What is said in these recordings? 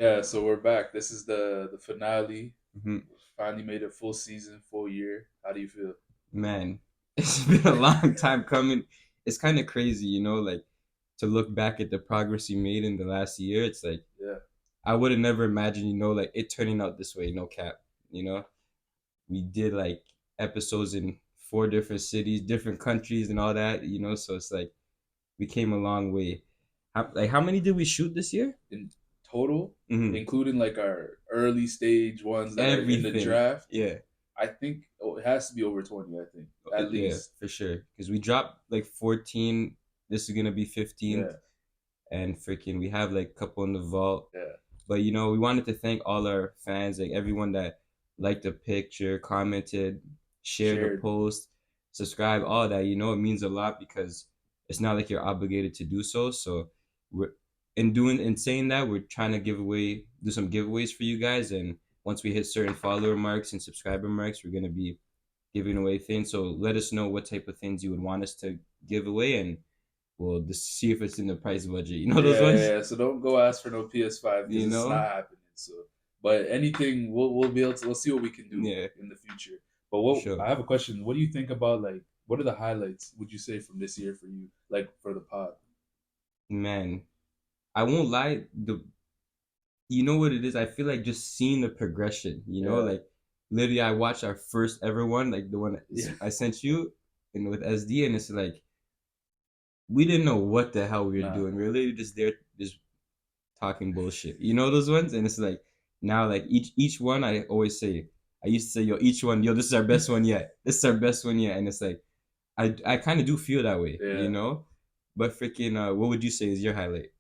Yeah, so we're back. This is the finale. Mhm. Finally made a full season, full year. How do you feel? Man, it's been a long time coming. It's kind of crazy, like to look back at the progress you made in the last year. It's like Yeah, I would have never imagined, like it turning out this way, no cap. You know, we did like episodes in four different cities, different countries, and all that. So it's like we came a long way. How many did we shoot this year? in total, Hmm. including like our early stage ones that are in the Everything, draft, yeah. I think it has to be over 20. I think at Yeah, least. for sure. Because we dropped like 14. This is gonna be 15th, Yeah, and freaking, we have like a couple in the vault. yeah. But we wanted to thank all our fans, like everyone that liked the picture, commented, shared the Shared. post, subscribe, all that. It means a lot because it's not like you're obligated to do so. So we're in saying that, we're trying to do some giveaways for you guys, and once we hit certain follower marks and subscriber marks, we're gonna be giving away things. So let us know what type of things you would want us to give away, and we'll just see if it's in the price budget. You know Yeah, those yeah, ones. yeah. So don't go ask for no PS5 because You it's not know, happening. So, but anything we'll be able to. We'll see what we can do yeah, in the future. But for what sure. I have a question. What do you think about like what are the highlights? Would you say from this year for you, like for the pod? Man, I won't lie. You know what it is? I feel like just seeing the progression. Yeah, Like literally, I watched our first ever one, like the one yeah, I sent you, and with SD, and it's like we didn't know what the hell we were nah, doing. We were literally just there, just talking bullshit. You know those ones, and it's like now, like each one, I always say, I used to say, yo, each one, yo, this is our best one yet. This is our best one yet, and it's like I kind of do feel that way, yeah. But freaking, what would you say is your highlight?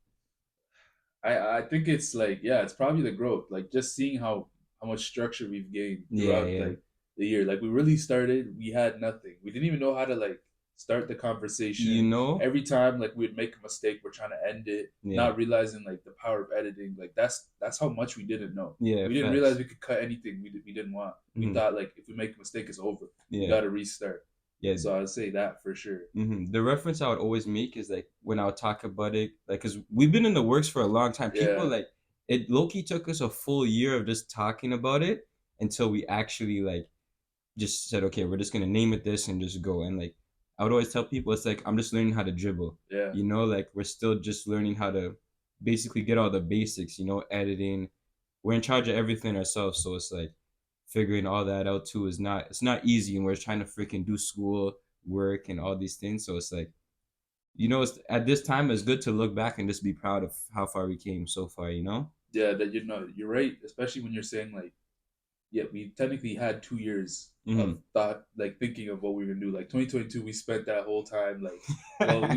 I think it's like yeah, it's probably the growth. Like just seeing how much structure we've gained Yeah, throughout yeah. like the year. Like we really started, we had nothing. We didn't even know how to like start the You conversation. know, Every time like we'd make a mistake, we're trying to end it, yeah, not realizing like the power of editing. Like that's how much we didn't know. yeah, We didn't realize facts. we could cut anything we didn't want. We Hmm. thought like if we make a mistake, it's over. We Yeah, got to restart. yeah. So I'd say that for sure. The reference I would always make is like when I would talk about it, like, cause we've been in the works for a long time. People Yeah, like it. Low-key took us a full year of just talking about it until we actually like just said, okay, we're just gonna name it this and just go. And like I would always tell people, it's like I'm just learning how to dribble. yeah. Like we're still just learning how to basically get all the basics. Editing. We're in charge of everything ourselves, so it's like figuring all that out too is not it's not easy, and we're trying to freaking do school, work, and all these things. So it's like it's at this time it's good to look back and just be proud of how far we came so far. Yeah, that you're right, especially when you're saying like yeah, we technically had 2 years of Hmm. thought, like thinking of what we were gonna do. Like 2022, we spent that whole time like, well,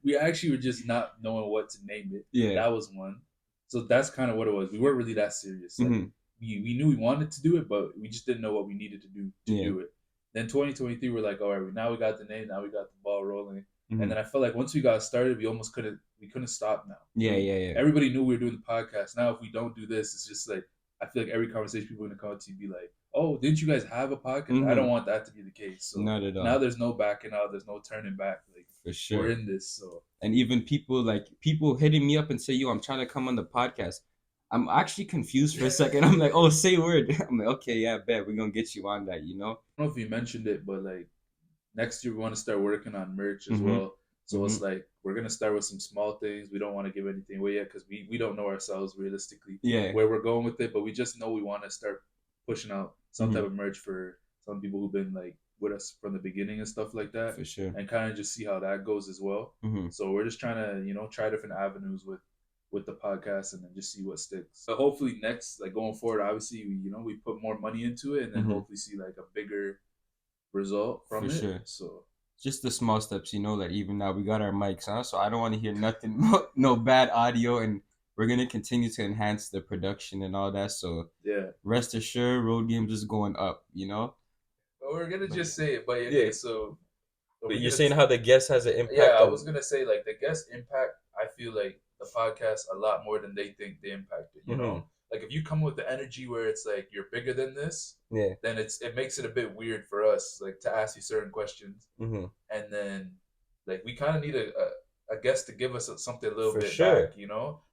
we actually were just not knowing what to name it. Yeah. That was one. So that's kind of what it was. We weren't really that serious. Like Hmm. we knew we wanted to do it, but we just didn't know what we needed to do to Yeah. do it. Then 2023, we're like, all right, now we got the name, now we got the ball rolling. And Hmm. then I felt like once we got started, we couldn't stop now. Yeah, We yeah, yeah. Everybody knew we were doing the podcast. Now if we don't do this, it's just like I feel like every conversation people are gonna come to you be like, "Oh, didn't you guys have a podcast?" I don't Hmm. want that to be the case. So Not at now all. there's no backing out. There's no turning back. Like For we're sure. in this. So And even people hitting me up and say, yo, I'm trying to come on the podcast. I'm actually confused for a second. I'm like, oh, say word. I'm like, okay, yeah, bet we're gonna get you on that. I don't know if you mentioned it, but like next year we want to start working on merch as Mm-hmm. well. So it's Mm-hmm. like we're gonna start with some small things. We don't want to give anything away yet because we don't know ourselves realistically Yeah. where we're going with it. But we just know we want to start pushing out some Mm-hmm. type of merch for some people who've been like with us from the beginning and stuff like that, For sure. and kind of just see how that goes as well. Mm-hmm. So we're just trying to try different avenues with the podcast and then just see what sticks. So hopefully next like going forward, obviously we put more money into it and then Mm-hmm. hopefully see like a bigger result For from it. sure. So Just the small steps. Like even now we got our mics, huh? So I don't want to hear nothing, no bad audio, and we're gonna continue to enhance the production and all that. So yeah, rest assured, road games is going up. but we're gonna But just say it. But yeah, okay, so but we're you're gonna. saying how the guest has an Yeah, impact I on. was gonna say like the guest impact. I feel like the podcast a lot more than they think they impact it. Hmm. Like if you come with the energy where it's like you're bigger than this, Yeah. then it makes it a bit weird for us like to ask you certain questions, Hmm. and then like we kind of need a guest to give us something a little For bit sure. back.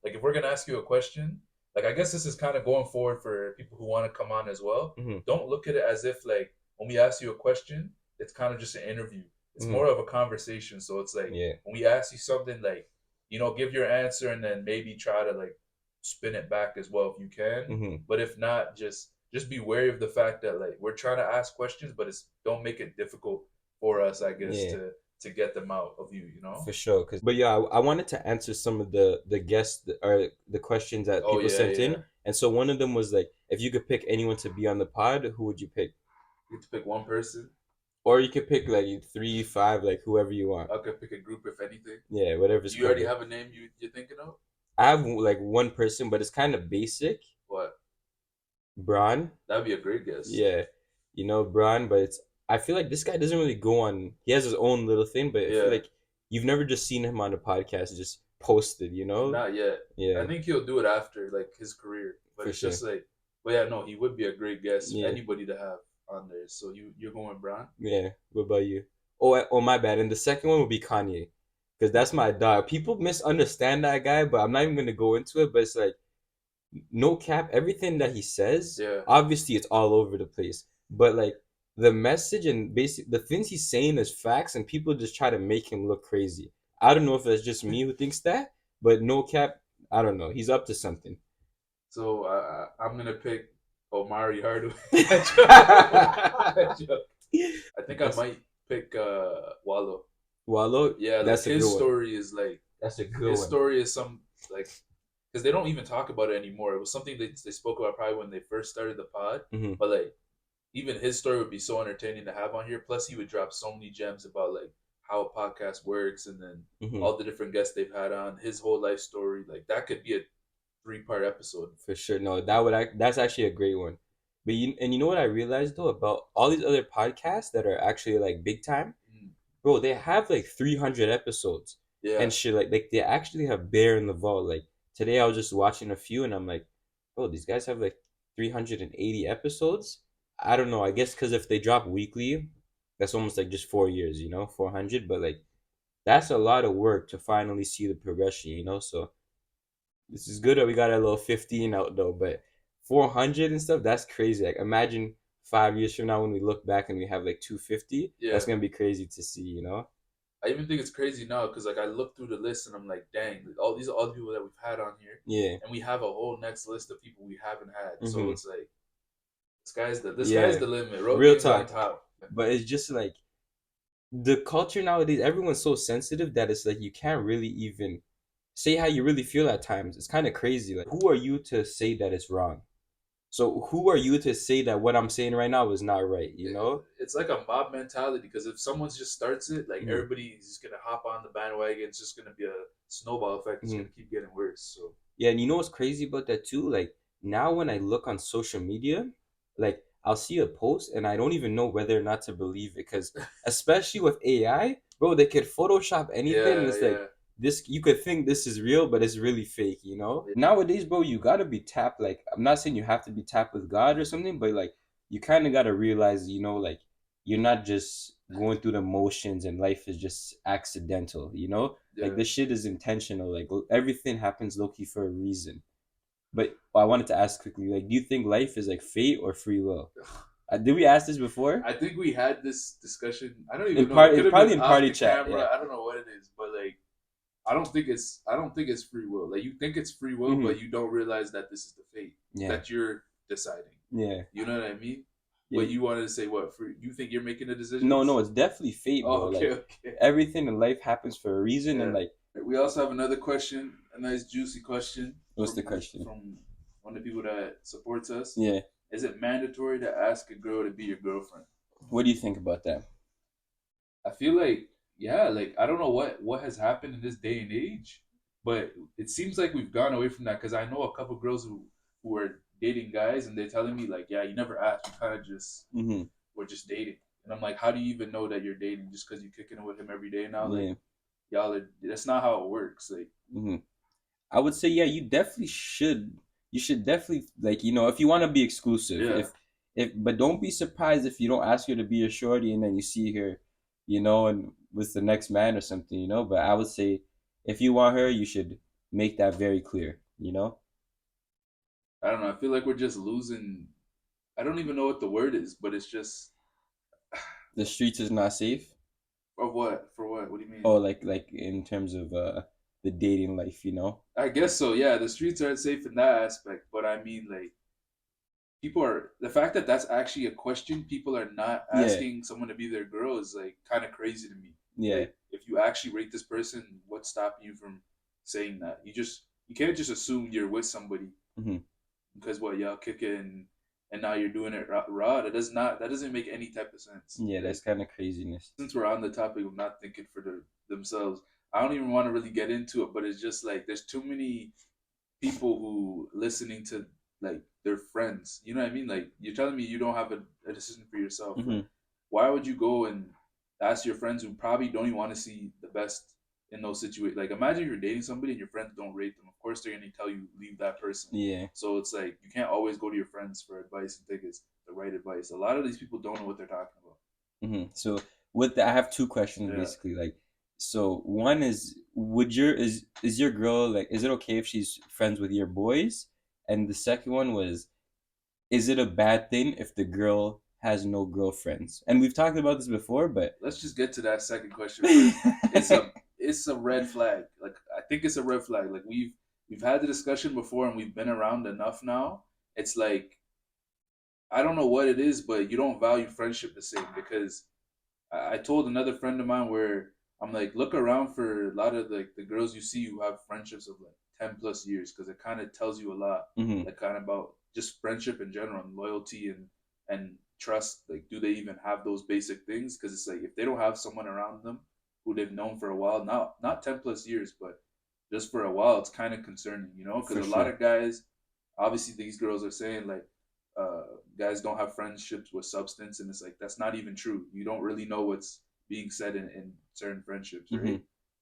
Like if we're gonna ask you a question, like I guess this is kind of going forward for people who want to come on as well. Mm-hmm. Don't look at it as if like when we ask you a question, it's kind of just an interview. It's Mm-hmm. more of a conversation. So it's like Yeah. when we ask you something, like give your answer and then maybe try to like spin it back as well if you can. Mm-hmm. But if not, just be wary of the fact that like we're trying to ask questions, but it's don't make it difficult for us, I guess, Yeah. to get them out of you. You know? For sure. But yeah, I wanted to answer some of the guests or the questions that Oh people yeah, sent yeah. in, and so one of them was like, if you could pick anyone to be on the pod, who would you pick? You get to pick one person. Or you could pick like three, five, like whoever you want. I could pick a group if anything. Yeah, whatever's Do you already covered. have a name you're thinking of? I have like one person, but it's kind of basic. What? Braun. That'd be a great guess. Yeah, Braun, but it's. I feel like this guy doesn't really go on. He has his own little thing, but I Yeah. feel like you've never just seen him on a podcast just posted. Not yet. Yeah. I think he'll do it after like his career. But For it's just like, but yeah, no, he would be a great guest. Yeah. Anybody to have on there. So you're going Braun? Yeah. What about you? Oh, my bad. And the second one would be Kanye, because that's my dog. People misunderstand that guy, but I'm not even gonna go into it. But it's like, no cap, everything that he says, Yeah. obviously it's all over the place. But like the message and basic the things he's saying is facts, and people just try to make him look crazy. I don't know if it's just me who thinks that, but no cap, I don't know. He's up to something. So I'm gonna pick Omari Hardaway. I think I might pick Wallow. Wallow? Yeah, that's like a his good one. story is like That's a good his one. story is some like because they don't even talk about it anymore. It was something they spoke about probably when they first started the pod. Mm-hmm. But like even his story would be so entertaining to have on here. Plus he would drop so many gems about like how a podcast works and then Mm-hmm. all the different guests they've had on, his whole life story. Like that could be a 3-part episode. For sure. No, that's actually a great one. But you know what I realized though about all these other podcasts that are actually like big time? Bro, they have like 300 episodes. Yeah. And shit like they actually have Bear in the Vault. Like today I was just watching a few and I'm like, bro, these guys have like 380 episodes. I don't know. I guess because if they drop weekly, that's almost like just 4 years, 400. But like that's a lot of work to finally see the progression. So this is good that we got a little 15 out though, but 400 and stuff, that's crazy. Like imagine 5 years from now when we look back and we have like 250. Yeah. That's gonna be crazy to see. I even think it's crazy now because like I look through the list and I'm like, dang, all these are all the people that we've had on here. Yeah. And we have a whole next list of people we haven't had. Mm-hmm. So it's like sky's the limit. Real talk. On top. But it's just like the culture nowadays, everyone's so sensitive that it's like you can't really even say how you really feel at times. It's kind of crazy. Like, who are you to say that it's wrong? So who are you to say that what I'm saying right now is not right? It's like a mob mentality because if someone just starts it, like everybody's just gonna hop on the bandwagon. It's just gonna be a snowball effect. It's gonna keep getting worse. So yeah, and you know what's crazy about that too? Like now when I look on social media, like I'll see a post and I don't even know whether or not to believe it because especially with AI, bro, they could Photoshop anything. Yeah, and it's like this, you could think this is real, but it's really fake. Nowadays, bro, you gotta be tapped. Like I'm not saying you have to be tapped with God or something, but like you kind of gotta realize, like you're not just going through the motions and life is just accidental. Like this shit is intentional. Like everything happens low-key for a reason. But I wanted to ask quickly, like, do you think life is like fate or free will? Did we ask this before? I think we had this discussion. I don't even know. Probably in party chat. Yeah. I don't know what it is, but like, I don't think it's free will. Like you think it's free will, but you don't realize that this is the fate that you're deciding. Yeah. You know what I mean? Yeah. But you wanted to say what? You think you're making a decision? No, it's definitely fate, bro. Oh, okay, like, everything in life happens for a reason, and like. We also have another question, a nice juicy question. What's the question? From one of the people that supports us. Yeah. Is it mandatory to ask a girl to be your girlfriend? What do you think about that? I feel like, like I don't know what has happened in this day and age, but it seems like we've gone away from that because I know a couple girls who are dating guys and they're telling me like, yeah, you never asked, you kind of just we're just dating, and I'm like, how do you even know that you're dating just because you're kicking it with him every day now? Like, y'all are, that's not how it works. Like, I would say, yeah, you definitely should. You should definitely like, if you want to be exclusive, but don't be surprised if you don't ask her to be a shorty and then you see her, and with the next man or something, But I would say, if you want her, you should make that very clear, I don't know. I feel like we're just losing. I don't even know what the word is, but it's just The streets is not safe. of what for what? What do you mean? Oh, like in terms of the dating life, you know? I guess so. Yeah, the streets aren't safe in that aspect, but I mean, like people are the fact that that's actually a question people are not Yeah, asking someone to be their girl is like kind of crazy to me. yeah. Like if you actually rate this person, what's stopping you from saying that? You can't just assume you're with somebody Hmm. because what y'all kick it and now you're doing it raw. That doesn't make any type of sense. Yeah, Like that's kind of craziness. since we're on the topic of not thinking for themselves, I don't even want to really get into it, but it's just like there's too many people who listening to like their friends. You know what I mean? Like you're telling me you don't have a decision for yourself. Like Hmm. why would you go and ask your friends who probably don't even want to see the best in those situations? Like imagine you're dating somebody and your friends don't rate them. Of course they're gonna tell you leave that person. Yeah. So it's like you can't always go to your friends for advice and think it's the right advice. A lot of these people don't know what they're talking about. So with that, I have two questions Yeah. basically. Like, so one is, would your is your girl like? Is it okay if she's friends with your boys? And the second one was, is it a bad thing if the girl has no girlfriends? And we've talked about this before, but Let's just get to that second question first. It's a it's a red flag. Like I think it's a red flag. Like we've had the discussion before and we've been around enough now. It's like I don't know what it is, but you don't value friendship the same because I told another friend of mine where I'm like, look around for a lot of like the girls you see who have friendships of like 10 plus years because it kind of tells you a lot, hmm, like kind of about just friendship in general and loyalty and trust. Like, do they even have those basic things? Because it's like if they don't have someone around them who they've known for a while, not 10 plus years, but just for a while, it's kind of concerning, you know? for Because a lot sure. of guys, obviously, these girls are saying like uh, guys don't have friendships with substance, and it's like that's not even true. You don't really know what's being said in certain friendships, right? Hmm.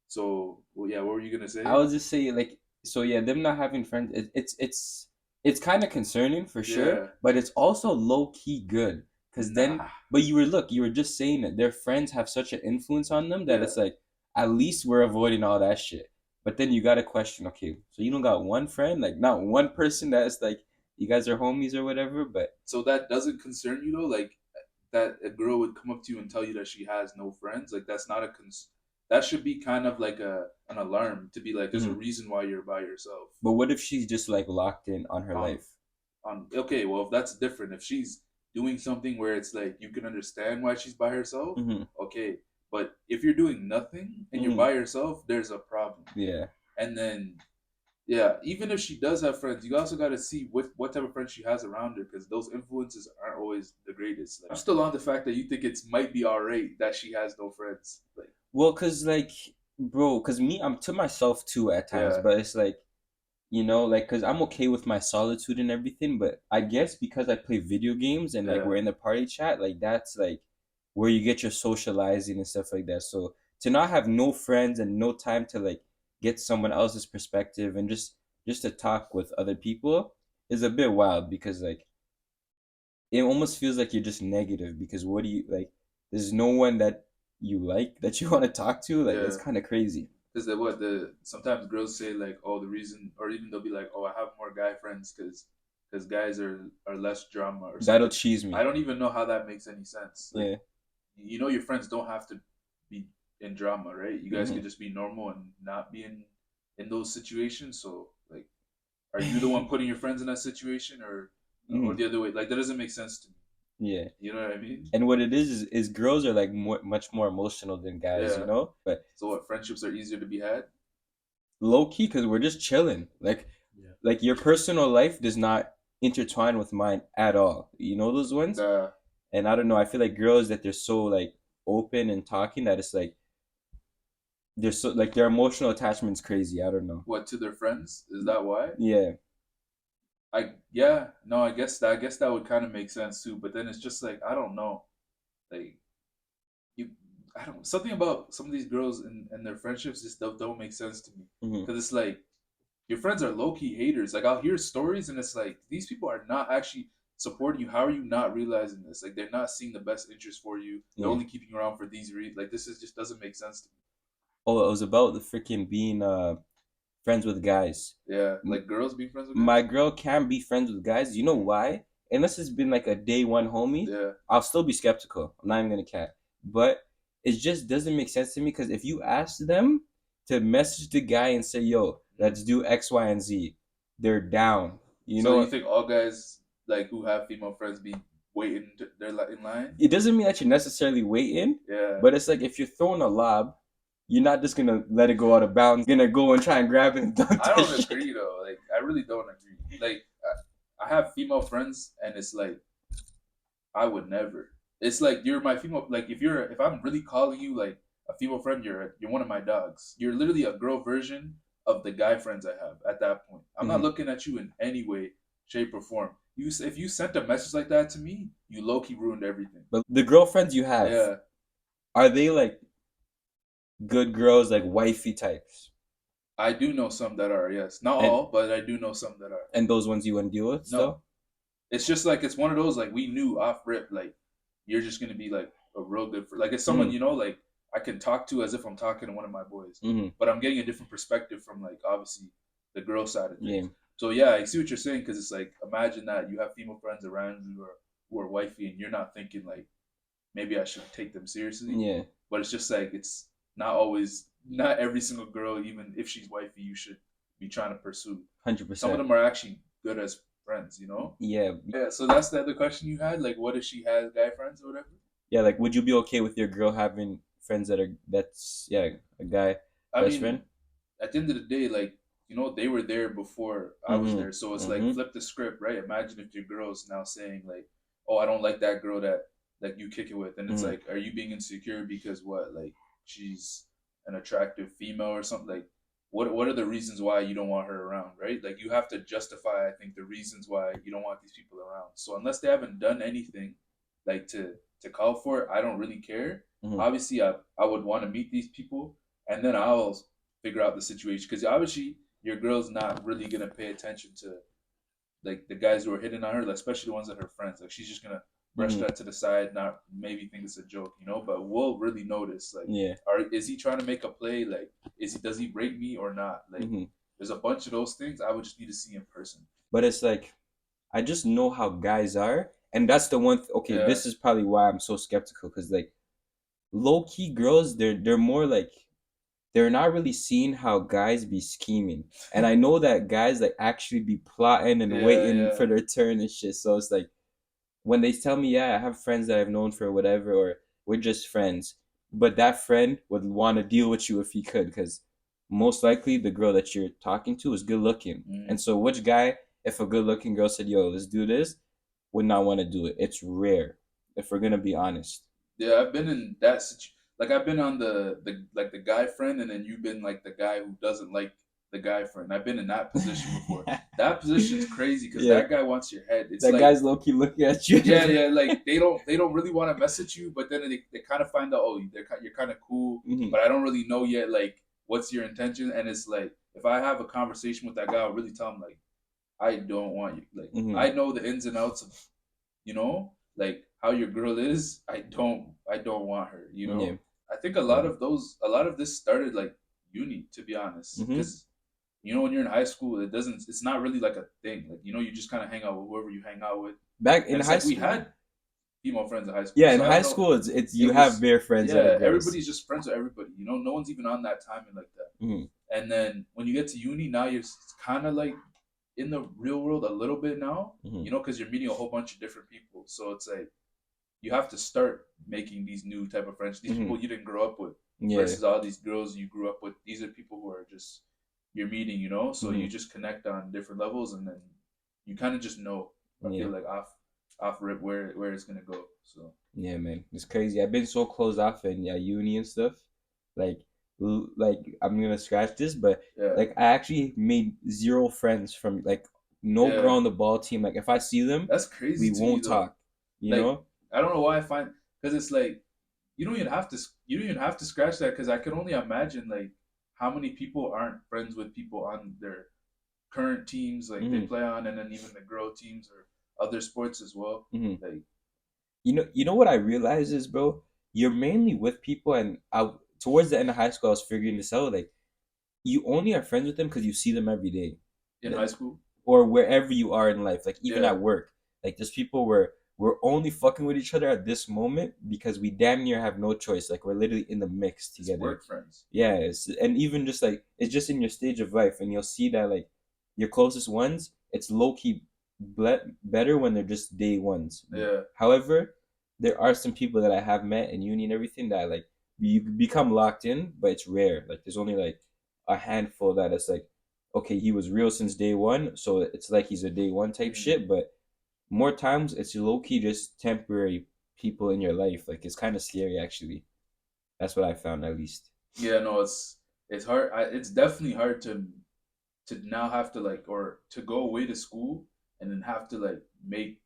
So, well, yeah, what were you gonna I say? was just saying, like, so yeah, them not having friends, it's kind of concerning for sure, Yeah, but it's also low key good because then, nah, but you were just saying that their friends have such an influence on them that yeah. it's like at least we're avoiding all that shit. But then you got to question, okay, so you don't got one friend, like not one person that's like you guys are homies or whatever, but So that doesn't concern you though, like that a girl would come up to you and tell you that she has no friends. Like that's not a that should be kind of like a an alarm to be like, there's a mhm. reason why you're by yourself. But what if she's just like locked in on her Um, life? okay, well if that's different, if she's doing something where it's like you can understand why she's by herself, Hmm. okay. But if you're doing nothing and you're Hmm. by yourself, there's a problem. Yeah, And then yeah, even if she does have friends, you also got to see what type of friends she has around her because those influences aren't always the greatest. Like, I'm still on the fact that you think it's might be alright that she has no friends. Like, well, cause like, bro, cause me, I'm to myself too at times, yeah, but it's like, you know, like, cause I'm okay with my solitude and everything, but I guess because I play video games and like yeah. we're in the party chat, like that's like where you get your socializing and stuff like that. So to not have no friends and no time to like get someone else's perspective and just to talk with other people is a bit wild because like it almost feels like you're just negative because what do you like? There's no one that you like that you want to talk to. Like it's Yeah, kind of crazy. because the sometimes girls say like, oh, the reason, or even they'll be like, oh, I have more guy friends because guys are less drama or That'll something. cheese I me. don't even know how that makes any sense. Like, Yeah. you know, your friends don't have to be in drama, right? You guys Hmm. could just be normal and not be in those situations. So like, are you the one putting your friends in that situation, or Hmm. the other way? Like that doesn't make sense to me. Yeah. You know what I mean? And what it is girls are like much more emotional than guys, you Yeah. know. But So what friendships are easier to be had? low key, because we're just chilling. Yeah. Like your personal life does not intertwine with mine at all. You know those ones. The And I don't know. I feel like girls that they're so like open and talking that it's like they're so like their emotional attachment's crazy. I don't know. what to their friends? Is that why? Yeah. I yeah no I guess that would kind of make sense too. But then it's just like I don't know like you I don't something about some of these girls and their friendships just don't make sense to me Hmm. because it's like your friends are low key haters. Like I'll hear stories and it's like these people are not actually supporting you. How are you not realizing this? Like they're not seeing the best interest for you. They're Yeah. only keeping you around for these reasons. Like this is just doesn't make sense to me. Oh, it was about the freaking being friends with guys. Yeah, like girls being friends with My guys. girl can be friends with guys. You know why? Unless it's been like a day one homie, Yeah. I'll still be skeptical. I'm not even gonna cap. But it just doesn't make sense to me because if you ask them to message the guy and say, "Yo, let's do X, Y, and Z," they're down. You So you know, think all guys like who have female friends be waiting? They're like in line. it doesn't mean that you're necessarily waiting, Yeah. but it's like if you're throwing a lob, you're not just gonna let it go out of bounds. You're gonna go and try and grab it and dunk I that don't shit. agree though. Like I really don't agree. Like I have female friends, and it's like I would never. It's like you're my female. Like if I'm really calling you like a female friend, you're one of my dogs. You're literally a girl version of the guy friends I have at that point. I'm not Mhm. looking at you in any way, shape, or form. If you sent a message like that to me, you low key ruined everything. But the girlfriends you have, Yeah, are they like good girls, like wifey types? I do know some that are. Yes, not And all, but I do know some that are. and those ones you wouldn't deal with No, still? it's just like it's one of those like we knew off rip like you're just gonna be like a real good like it's someone Mm-hmm. like I can talk to as if I'm talking to one of my boys, Mm-hmm. but I'm getting a different perspective from like obviously the girl side of Yeah. things. So yeah, I see what you're saying because it's like imagine that you have female friends around you who are wifey and you're not thinking like maybe I should take them seriously, Yeah. but it's just like it's not always not every single girl even if she's wifey you should be trying to pursue. Some of 100%. them are actually good as friends, you know. Yeah. Yeah, so that's the other question you had. Like, what if she has guy friends or whatever? Yeah, like would you be okay with your girl having friends that are that's yeah, a guy I best mean, friend? at the end of the day, like, they were there before I was Mm-hmm. there. So it's like Mm-hmm. flip the script, right? Imagine if your girl's now saying like, "Oh, I don't like that girl that you kick it with," and it's Mm-hmm. like, are you being insecure because what? Like, she's an attractive female or something? Like, what are the reasons why you don't want her around, right? Like, you have to justify, I think, the reasons why you don't want these people around. So unless they haven't done anything, like to call for it, I don't really care. Mm-hmm. Obviously, I would want to meet these people, and then I'll figure out the situation because obviously your girl's not really gonna pay attention to like the guys who are hitting on her, like, especially the ones that are friends. Like she's just gonna brush Mm-hmm. that to the side, not maybe think it's a joke, But we'll really notice, like, Yeah. is he trying to make a play? Like, does he rate me or not? Like, Mm-hmm. there's a bunch of those things I would just need to see in person. But it's like I just know how guys are, and that's the one. Okay, Yeah, this is probably why I'm so skeptical because like low key girls, they're more like they're not really seeing how guys be scheming. And I know that guys like actually be plotting and yeah, waiting yeah. for their turn and shit. So it's like when they tell me, yeah, I have friends that I've known for whatever, or we're just friends, but that friend would want to deal with you if he could, because most likely the girl that you're talking to is good looking. And Mm. so, which guy, if a good looking girl said, yo, let's do this, would not want to do it? It's rare, if we're going to be honest. Yeah, I've been in that situation. Like I've been on the guy friend, and then you've been like the guy who doesn't like the guy friend. I've been in that position before. That position's crazy because Yeah, that guy wants your head. It's that like guy's low key looking at you. yeah, yeah, like they don't really want to mess with you, but then they kind of find out you're kind of cool, Mhm. but I don't really know yet like what's your intention, and it's like if I have a conversation with that guy, I'll really tell him like I don't want you. Like Mhm. I know the ins and outs of like how your girl is. I don't want her. Yeah. I think a lot of this started like uni, to be honest, Mhm. because when you're in high school, it's not really like a thing. Like you just kind of hang out with whoever you hang out with, Back in and it's high like we school. had female friends in high school, Yeah, in so I high don't know. school, it's It you have was bare friends that are yeah, girls. everybody's just friends with everybody. No one's even on that timing like that. Mhm. And then when you get to uni, now you're kind of like in the real world a little bit now, Mhm. because you're meeting a whole bunch of different people. So it's like you have to start making these new type of friends, these Mhm. people you didn't grow up with, Yeah. versus all these girls you grew up with. These are people who are just you're meeting, So you Mhm. just connect on different levels, and then you kind of just know. I Yeah. feel like off rip where it's gonna go. So Yeah, man, it's crazy. I've been so closed off in uni and stuff. Like, like I'm gonna scratch this, but yeah, like I actually made zero friends from like no girl yeah, on the ball team. Like if I see them, that's crazy we to me won't though. talk. You Like know? I don't know why I find because it's like you don't even have to scratch that because I can only imagine like how many people aren't friends with people on their current teams like they Hmm. play on, and then even the girl teams or other sports as well. Hmm. Like You know what I realized is, bro, you're mainly with people, and towards the end of high school, I was figuring this out. Like you only are friends with them because you see them every day. In high Like, school. or wherever you are in life, like even Yeah, at work. Like there's people where we're only fucking with each other at this moment because we damn near have no choice. Like we're literally in the mix it's together. work friends. Yeah, and even just like it's just in your stage of life, and you'll see that like your closest ones, it's low key better when they're just day ones. Yeah, However, there are some people that I have met in uni and everything that like you become locked in, but it's rare. Like there's only like a handful that it's like, okay, he was real since day one, so it's like he's a day one type mm. shit. But more times it's low key just temporary people in your life. Like it's kind of scary actually. That's what I found at least. Yeah. No, it's hard. It's definitely hard to now have to like or to go away to school and then have to like make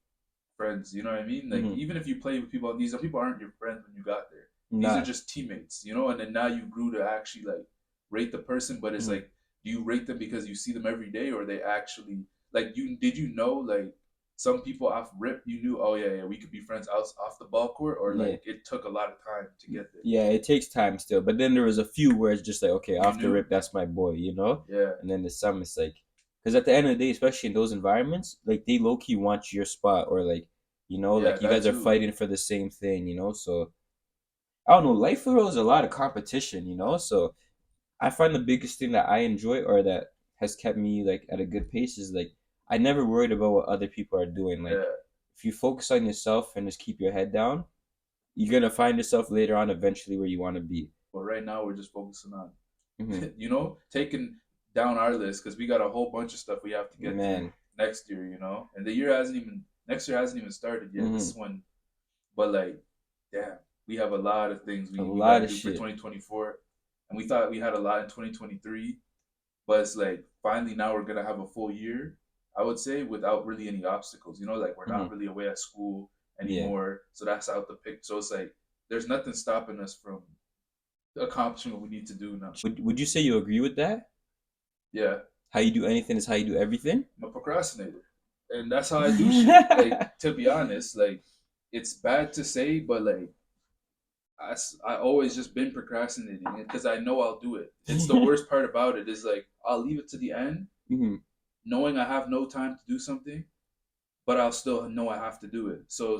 friends. You know what I mean? Like Hmm. even if you play with people, these are people aren't your friends when you got there. These are Nah. just teammates. You know, and then now you grew to actually like rate the person, but it's Mhm. like, do you rate them because you see them every day, or they actually like you? Did you know like some people off rip you knew? Oh yeah, yeah, we could be friends out off the ball court, or Yeah. like it took a lot of time to get there. Yeah, it takes time still. But then there was a few where it's just like, okay, You off the knew? rip, that's my boy, you know? Yeah, And then there's some, it's like, because at the end of the day, especially in those environments, like they low key want your spot or like, yeah, like you that guys are too. fighting for the same thing, you know? So I don't know, life for real is a lot of competition, you know? So I find the biggest thing that I enjoy or that has kept me like at a good pace is like, I never worried about what other people are doing. Like, Yeah, if you focus on yourself and just keep your head down, you're gonna find yourself later on eventually where you want to be. but right now we're just focusing on Hmm. taking down our list because we got a whole bunch of stuff we have to get through Man. next year, and the year hasn't even next year hasn't even started yet. Hmm. This one, but like, damn, we have a lot of things A we got lot to of do for shit. 2024, and we thought we had a lot in 2023, but it's like finally now we're gonna have a full year, I would say, without really any obstacles. Like we're not Hmm. really away at school Yeah. anymore, so that's out the pic. So it's like there's nothing stopping us from accomplishing what we need to do now. Would you say you agree with that? Yeah, How you do anything is how you do everything? I'm a procrastinator, and that's how I do shit. Like to be honest, like it's bad to say, but like I always just been procrastinating because I know I'll do it. It's the worst part about it is like I'll leave it to the end, Hmm. knowing I have no time to do something, but I'll still know I have to do it. So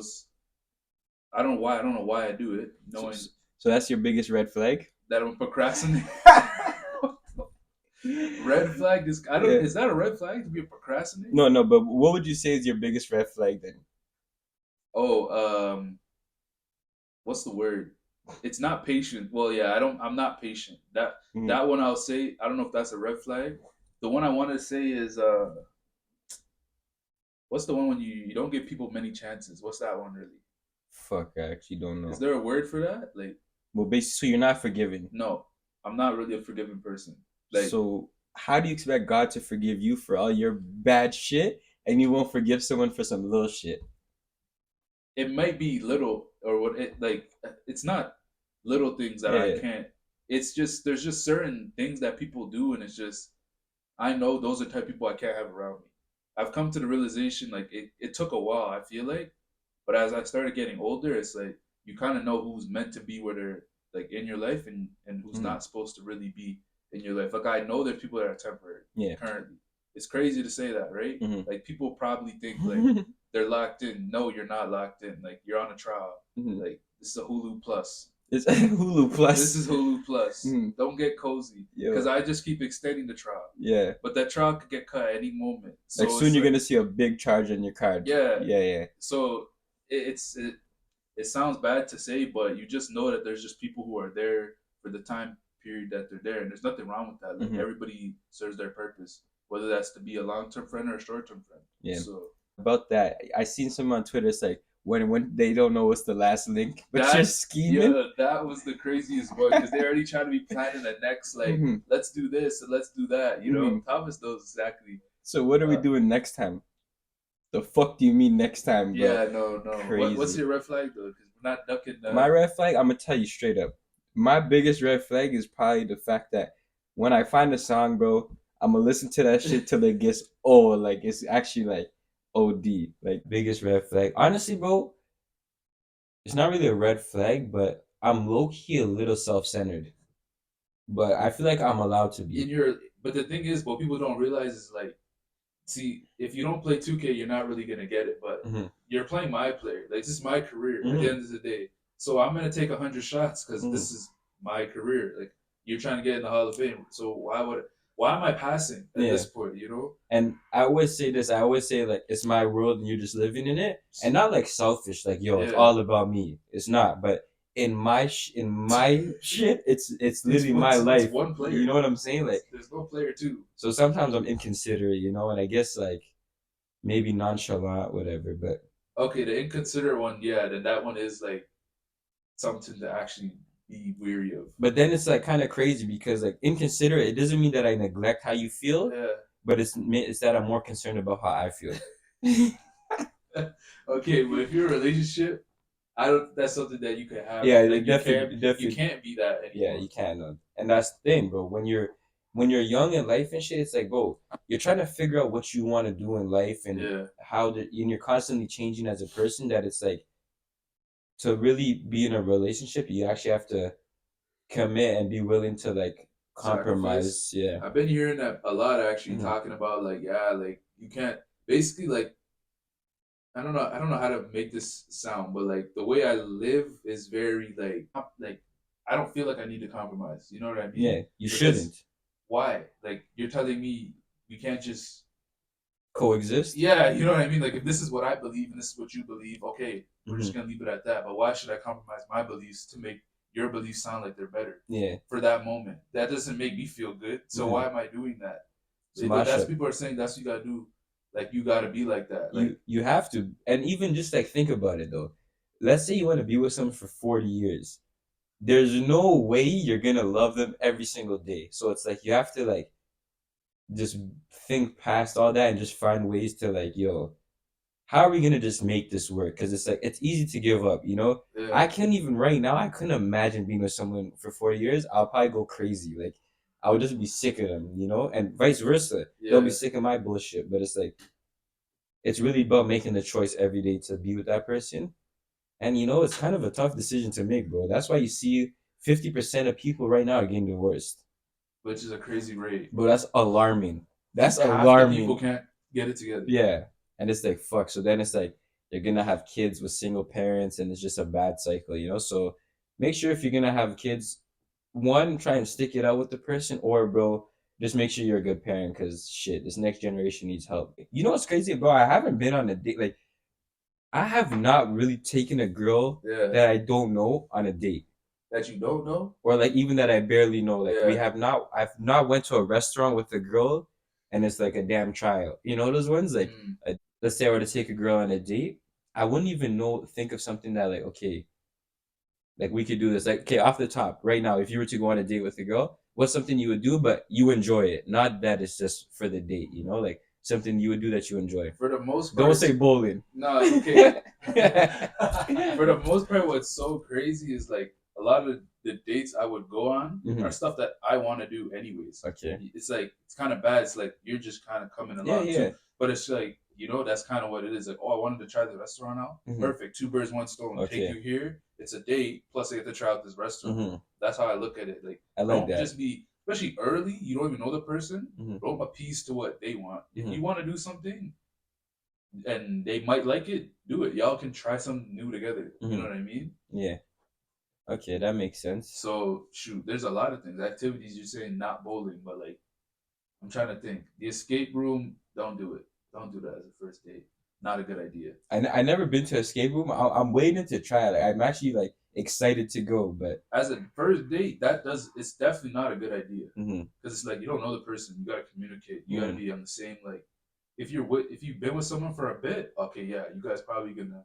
I don't know why I do it, So, knowing so that's your biggest red flag? that I'm procrastinating. Red flag is I don't Yeah. is that a red flag to be a procrastinator? No, no, but what would you say is your biggest red flag then? Oh, what's the word? It's not patient. Well, yeah, I'm not patient. Hmm. That one I'll say. I don't know if that's a red flag. The one I want to say is what's the one when you don't give people many chances? What's that one really? Fuck, I actually don't Is know. there a word for that? Like, Well, basically, so you're not forgiving. no, I'm not really a forgiving person. Like, So how do you expect God to forgive you for all your bad shit and you won't forgive someone for some little shit? it might be little or what it like. It's not little things that I Yeah. can't. It's just there's just certain things that people do, and it's just I know those are the type of people I can't have around me. I've come to the realization like it took a while, I feel like. But as I started getting older, it's like you kind of know who's meant to be where they're like in your life and who's Hmm. not supposed to really be in your life. Like I know there's people that are temporary Yeah. currently. It's crazy to say that, right? Hmm. Like people probably think like they're locked in. No, you're not locked in. Like you're on a trial. Hmm. Like this is a Hulu Plus. It's Hulu This Plus. is Hulu Plus. Hmm. Don't get cozy because Yo. I just keep extending the trial. Yeah. But that trial could get cut at any moment. Like So soon it's you're like, gonna see a big charge on your card. yeah. Yeah, yeah. So it sounds bad to say, but you just know that there's just people who are there for the time period that they're there, and there's nothing wrong with that. Like Hmm. everybody serves their purpose, whether that's to be a long term friend or a short term friend. Yeah. So About that, I seen someone on Twitter. It's like when they don't know what's the last link, but you're that scheming. yeah, that was the craziest one because they already trying to be planning the next like Hmm. let's do this and let's do that. Hmm. Thomas knows exactly. So what are we Uh, doing next time? The fuck do you mean next time, bro? yeah, no, no. What's Crazy. your red flag though? Because we're not ducking. My red flag, I'm gonna tell you straight up. My biggest red flag is probably the fact that when I find a song, bro, I'm gonna listen to that shit till it gets old. Like it's actually like OD. Like biggest red flag. Honestly, bro, it's not really a red flag, but I'm low key a little self centered. but I feel like I'm allowed to in be. your. But the thing is, what people don't realize is like, see, if you don't play 2K, you're not really gonna get it. But Hmm. you're playing my player. Like this is my career. At the Hmm. end of the day, so I'm gonna take 100 shots because Hmm. this is my career. Like you're trying to get in the Hall of Fame. So why am I passing at Yeah. this point? You know? And I always say this. I always say like it's my world and you're just living in it, and not like selfish. Like yo, it's Yeah. all about me. It's not. But in my shit, it's literally my It's life. one player. You know what I'm saying? Like There's no player two. so sometimes I'm inconsiderate, you know, and I guess like maybe nonchalant, whatever. But Okay, the inconsiderate one, yeah, then that one is like something to actually be weary of. then it's like kind of crazy because like inconsiderate, it doesn't mean that I neglect how you feel, Yeah. but it's that I'm more concerned about how I feel. Okay, but if you're in a relationship, I don't. That's something that you can have. Yeah, Like definitely, you definitely. can't be that Yeah, anymore. you can, and that's the thing, bro. When you're young in life and shit, it's like, bro, you're trying to figure out what you want to do in life and Yeah, and you're constantly changing as a person. That it's like to really be in a relationship, you actually have to commit and be willing to like sacrifice. compromise. Yeah. I've been hearing that a lot actually Hmm. talking about like yeah, like you can't basically like I don't know how to make this sound, but like the way I live is very like I don't feel like I need to compromise. You know what I mean? Yeah, you Because shouldn't why? Like you're telling me we can't just coexist. yeah, you know what I mean? Like if this is what I believe and this is what you believe, okay, we're just Hmm. gonna leave it at that. But why should I compromise my beliefs to make your beliefs sound like they're better Yeah, for that moment? That doesn't make me feel good. So yeah. why am I doing that? But Smash that's up. people are saying that's what you gotta do. Like you gotta be like that. Like You have to, and even just like think about it though. Let's say you want to be with someone for 40 years. There's no way you're gonna love them every single day. So it's like you have to like just think past all that and just find ways to like, yo, how are we gonna just make this work? Because it's like it's easy to give up, you know. yeah, I can't even right now. I couldn't imagine being with someone for 40 years. I'll probably go crazy. Like I would just be sick of them, you know, and vice versa. They'll be yeah. sick of my bullshit. But it's like it's really about making the choice every day to be with that person. And you know, it's kind of a tough decision to make, bro. That's why you see 50% of people right now are getting divorced. Which is a crazy rate. Bro, that's alarming. That's Half the people alarming. can't get it together. Yeah. And it's like, fuck. So then it's like, you're gonna have kids with single parents and it's just a bad cycle, you know? So make sure if you're gonna have kids, one, try and stick it out with the person, or bro, just make sure you're a good parent because shit, this next generation needs help. You know what's crazy, bro? I haven't been on a date. Like, I have not really taken a girl Yeah. that I don't know on a date. That you don't know? Or like even that I barely know. Like we Yeah. have not I've not went to a restaurant with a girl and it's like a damn trial. You know those ones? Like Mm. let's say I were to take a girl on a date, I wouldn't even think of something that like, okay, like we could do this. Like, okay, off the top, right now, if you were to go on a date with a girl, what's something you would do, but you enjoy it? Not that it's just for the date, you know, like something you would do that you enjoy. For the most part, Don't say bowling. no, okay. For the most part, what's so crazy is like a lot of the dates I would go on Hmm. are stuff that I want to do anyways. Okay. It's like it's kind of bad. It's like you're just kind of coming Yeah, along yeah. too. But it's like that's kind of what it is. Like, oh, I wanted to try the restaurant out. Hmm. Perfect, two birds, one stone. Take Okay. you here. It's a date. Plus, I get to try out this restaurant. Hmm. That's how I look at it. Like, I like don't that. just be, especially early. You don't even know the person. Hmm. Don't appease to what they want. If Hmm. you want to do something, and they might like it, do it. Y'all can try something new together. You know Hmm. what I mean? Yeah. Okay, that makes sense. So shoot, there's a lot of things. Activities you're saying not bowling, but like I'm trying to think. The escape room, don't do it. Don't do that as a first date. Not a good idea. I never been to escape room. I'm waiting to try it. Like, I'm actually like excited to go, but As a first date, it's definitely not a good idea hmm. because it's like you don't know the person. You gotta communicate. You gotta Hmm. be on the same like. If you've been with someone for a bit, okay, yeah, you guys probably gonna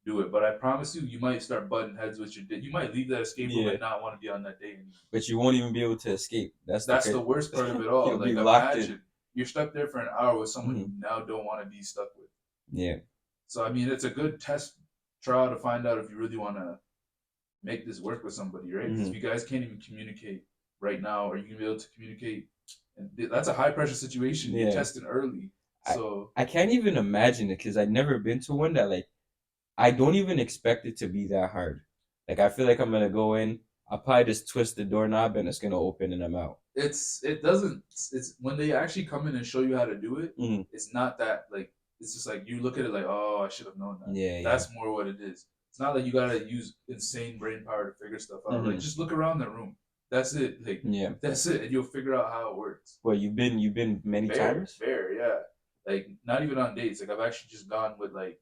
do it. But I promise you, you might start butting heads with your date. You might leave that escape room Yeah, and not want to be on that date anymore. but you won't even be able to escape. That's the That's the crazy. worst part of it all. You'll be Like locked in. imagine you're stuck there for an hour with someone Hmm. you now don't want to be stuck with. Yeah. So I mean, it's a good test trial to find out if you really want to make this work with somebody, right? Because Hmm. if you guys can't even communicate right now, are you gonna be able to communicate? And that's a high pressure situation. You're Yeah. testing early, I so I can't even imagine it because I've never been to one that like I don't even expect it to be that hard. Like I feel like I'm gonna go in. I'll probably just twist the doorknob and it's gonna open and I'm out. It doesn't. It's when they actually come in and show you how to do it. Mhm. It's not that like. It's just like you look at it like, oh, I should have known that. Yeah, yeah. That's more what it is. It's not like you gotta use insane brain power to figure stuff out. Like Mhm. just look around the room. That's it. Like Yeah. that's it, and you'll figure out how it works. Well, you've been many times? Fair, yeah. Like not even on dates. Like I've actually just gone with like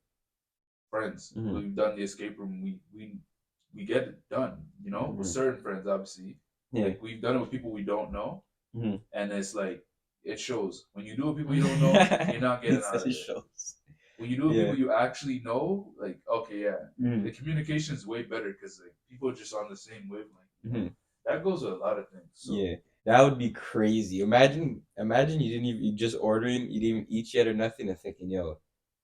friends. Mhm. We've done the escape room. We get it done. You know, with Mhm. certain friends, obviously. Yeah. Like we've done it with people we don't know, Mhm. and it's like it shows when you do it with people you don't know. You're not getting out of It it. shows. When you do it with Yeah. people you actually know, like okay, yeah, Mhm. the communication is way better because like people are just on the same wavelength. Mhm. That goes with a lot of things. So. Yeah, that would be crazy. Imagine you didn't even you just ordering, you didn't even eat yet or nothing, and thinking, "Yo,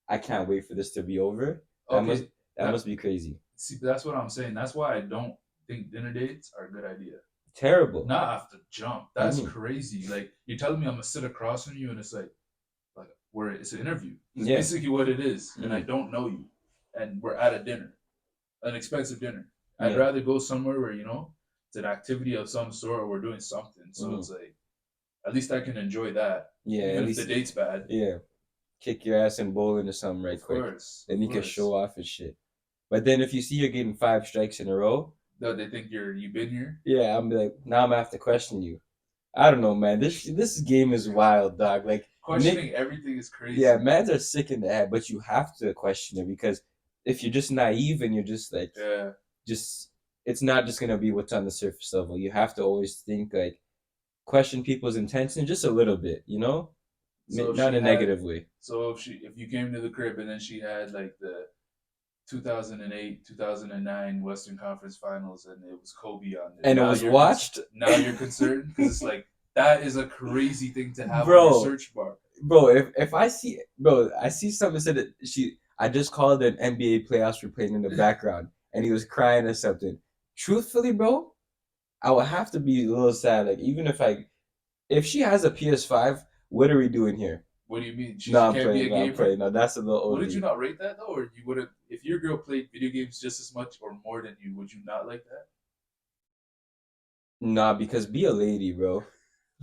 I can't wait for this to be over." That must Okay, that must be crazy. see, that's what I'm saying. That's why I don't think dinner dates are a good idea. Terrible. Not off the jump. That's Mhm. crazy. Like you're telling me I'm gonna sit across from you and it's like where it's an interview. It's Yeah. basically what it is. And I Mhm. don't know you. And we're at a dinner. An expensive dinner. I'd Yeah. rather go somewhere where, it's an activity of some sort or we're doing something. So Mhm. it's like at least I can enjoy that. Yeah, Even at if least the date's bad. yeah. Kick your ass and bowl into something right Of quick. course. Then you can course. show off and shit. But then if you see you're getting 5 strikes in a row, No, they think you've been here. yeah, I'm like, now I'm gonna have to question you. I don't know, man. This game is wild, dog. Like Questioning everything is crazy. yeah, mans are sick in the head, but you have to question it because if you're just naive and you're just like, Yeah. just it's not just gonna be what's on the surface level. You have to always think like question people's intention just a little bit, you know, So not in a negative way. So if you came to the crib and then she had like the 2008, 2009 Western Conference Finals and it was Kobe on there. And it was watched. Now you're concerned because it's like that is a crazy thing to have Bro. on your search bar. Bro, if I see something said that I just called an NBA playoffs were playing in the background and he was crying or something. Truthfully, bro, I would have to be a little sad. Like even if she has a PS5, what are we doing here? What do you mean? She No, I'm can't be a playing. No, I'm gamer? playing. No, that's a little old. Wouldn't you not rate that though, or you would have? If your girl played video games just as much or more than you, would you not like that? Nah, because be a lady, bro.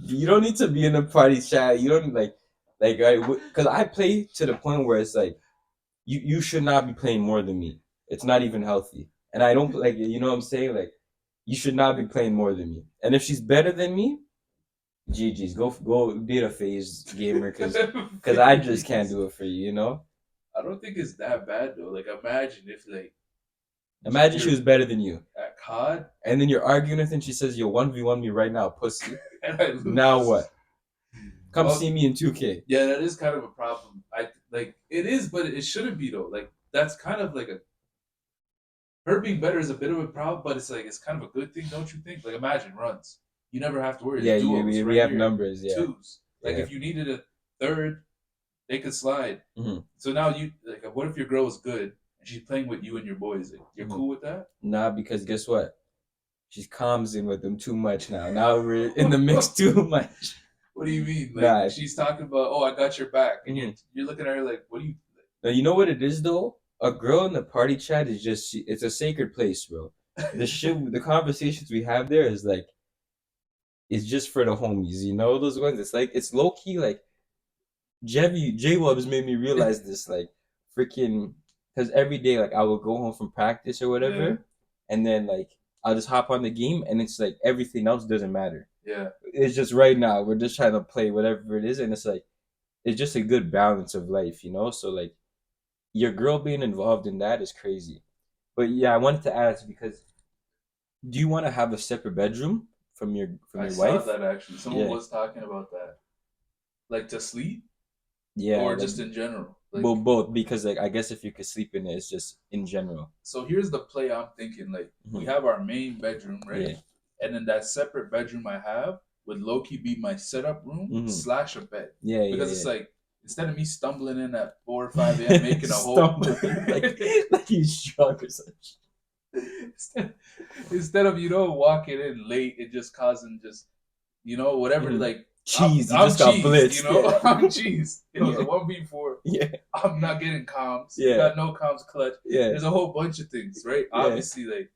You don't need to be in a party chat. You don't because I play to the point where it's like you should not be playing more than me. It's not even healthy. And I don't like you know what I'm saying? Like you should not be playing more than me. And if she's better than me, GG's. Go date a phase gamer because I just can't do it for you, you know? I don't think it's that bad though. Like imagine if Imagine she was better than you. at COD And then you're arguing with her and she says, "Yo, 1v1 me right now, pussy." and I lose. Now what? Come Well, see me in 2K. Yeah, that is kind of a problem. I like it is, but it shouldn't be though. Like that's kind of like her being better is a bit of a problem, but it's like it's kind of a good thing, don't you think? Like imagine runs. You never have to worry. Yeah, Duos we right have here. numbers, yeah. Twos. Like Yeah. if you needed a third, they could slide. Mhm. So now what if your girl is good and she's playing with you and your boys? Like, you're Mhm. cool with that? Nah, because guess what? She calms in with them too much now. Now we're in the mix too much. What do you mean? Like Nah. she's talking about, oh, I got your back, and Mhm. you're looking at her like, what do you? Now, you know what it is though? A girl in the party chat is it's a sacred place, bro. The conversations we have there is like, it's just for the homies, you know those ones. It's like it's low key like, J Wubs made me realize this like, freaking, because every day like I will go home from practice or whatever, Yeah. and then like I'll just hop on the game and it's like everything else doesn't matter. Yeah. It's just right now we're just trying to play whatever it is, and it's like it's just a good balance of life, you know. So like your girl being involved in that is crazy. But yeah, I wanted to ask because do you want to have a separate bedroom from your I wife? saw that actually. Someone Yeah. was talking about that, like to sleep, Yeah, or like, just in general. Like, well, both because like I guess if you could sleep in it, it's just in general. so here's the play I'm thinking. Like we Mhm. have our main bedroom, right? Yeah. And then that separate bedroom I have would low key be my setup room Mhm. slash a bed. Yeah, Because yeah, it's yeah. like instead of me stumbling in at 4 or 5 a.m. making a whole like he's drunk or such. instead of walking in late and just causing whatever Mhm. like Cheese, you I'm just got cheesed, blitzed. Yeah. I'm cheesed. It was a Yeah. 1v4. Yeah, I'm not getting comms. Yeah. You got no comms clutch. yeah. There's a whole bunch of things, right? Yeah. Obviously, like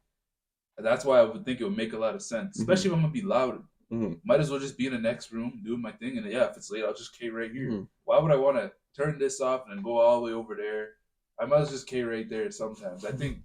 That's why I would think it would make a lot of sense, especially if I'm gonna be loud. Mm-hmm. Might as well just be in the next room doing my thing, and yeah, if it's late, I'll just K right here. Mm-hmm. Why would I want to turn this off and then go all the way over there? I might as well just K right there. Sometimes I think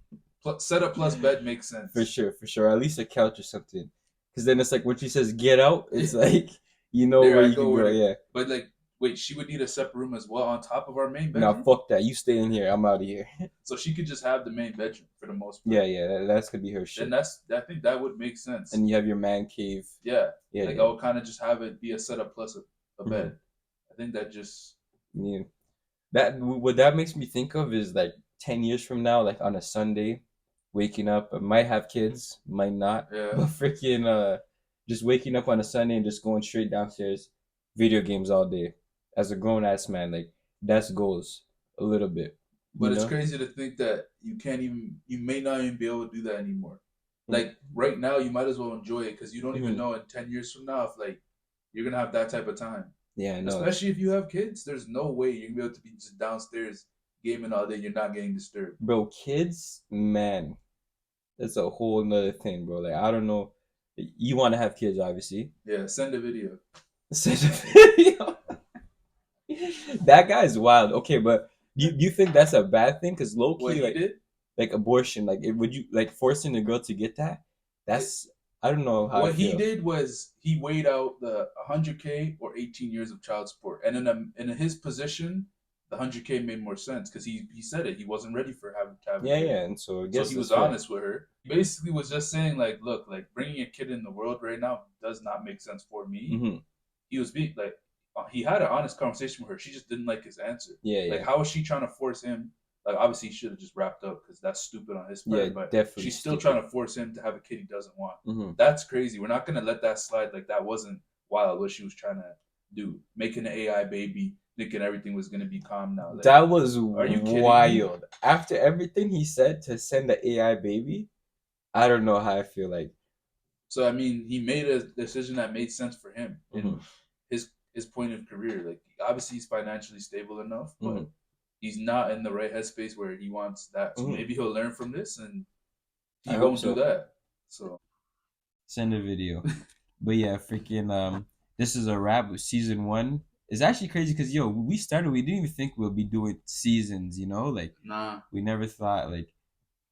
setup plus bed makes sense. For sure, for sure. At least a couch or something. Because then it's like when she says get out, it's like you know There where I you go can with go. it. Yeah. But like, wait, she would need a separate room as well on top of our main Now bedroom, fuck that. You stay in here. I'm out of here. so she could just have the main bedroom for the most part. Yeah, yeah. That's gonna be her Then shit. I think that would make sense. And you have your man cave. Yeah, Yeah, like yeah. I would kind of just have it be a setup plus a bed. Mm-hmm. I think that just Yeah. That what that makes me think of is like 10 years from now, like on a Sunday, waking up. I might have kids, might not, yeah. but freaking just waking up on a Sunday and just going straight downstairs, video games all day. As a grown ass man, like that's goals a little bit, you But it's know. crazy to think that you may not even be able to do that anymore. Mm-hmm. Like right now, you might as well enjoy it because you don't even Mm-hmm. know in 10 years from now if like you're gonna have that type of time. Yeah, I know. Especially if you have kids, there's no way you're gonna be able to be just downstairs gaming all day. You're not getting disturbed. Bro, kids, man, that's a whole nother thing, bro. Like I don't know. You want to have kids, obviously. Yeah, send a video. Send a video. That guy's wild. Okay, but do you think that's a bad thing? Because low What key, he did? like abortion, like would you like forcing a girl to get that? That's I don't know how I What he feel. did was he weighed out the 100K or 18 years of child support, and in his position, the 100K made more sense because he said it. He wasn't ready for having to have a Yeah, kid. yeah, and so I So guess he that's was fair. honest with her. He basically was just saying like, look, like bringing a kid in the world right now does not make sense for me. Mm-hmm. He was being like, he had an honest conversation with her. She just didn't like his answer. Yeah, Like, yeah, how was she trying to force him? Like, obviously, he should have just wrapped up because that's stupid on his part. yeah, But definitely. she's still stupid. trying to force him to have a kid he doesn't want. Mm-hmm. That's crazy. We're not gonna let that slide. Like, that wasn't wild. What she was trying to do, making an AI baby, thinking everything was gonna be calm now. Like, That was are you kidding me? wild. After everything he said to send the AI baby, I don't know how I feel like. So I mean, he made a decision that made sense for him in Mhm. his point of career. Like, obviously, he's financially stable enough, but Mhm. he's not in the right headspace where he wants that. So Mhm. maybe he'll learn from this and he I hope won't so. do that. So Send a video. But yeah, freaking this is a wrap with season 1. It's actually crazy because yo, we started. We didn't even think we'll be doing seasons. You know, like nah, we never thought like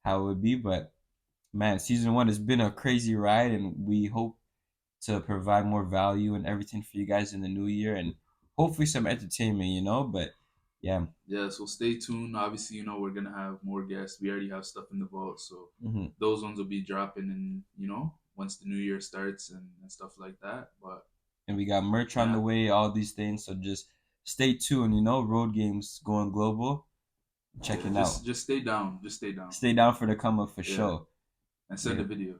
how it would be. But man, season 1 has been a crazy ride, and we hope to provide more value and everything for you guys in the new year, and hopefully some entertainment. You know, but yeah. yeah. So stay tuned. Obviously, we're gonna have more guests. We already have stuff in the vault, so Mm-hmm. those ones will be dropping in once the new year starts and stuff like that. But And we got merch on yeah. the way, all these things. So just stay tuned. You know, Road Games going global. Check it out. Just stay down. Just stay down Stay down for the come up for Yeah. sure. and send Yeah. a video.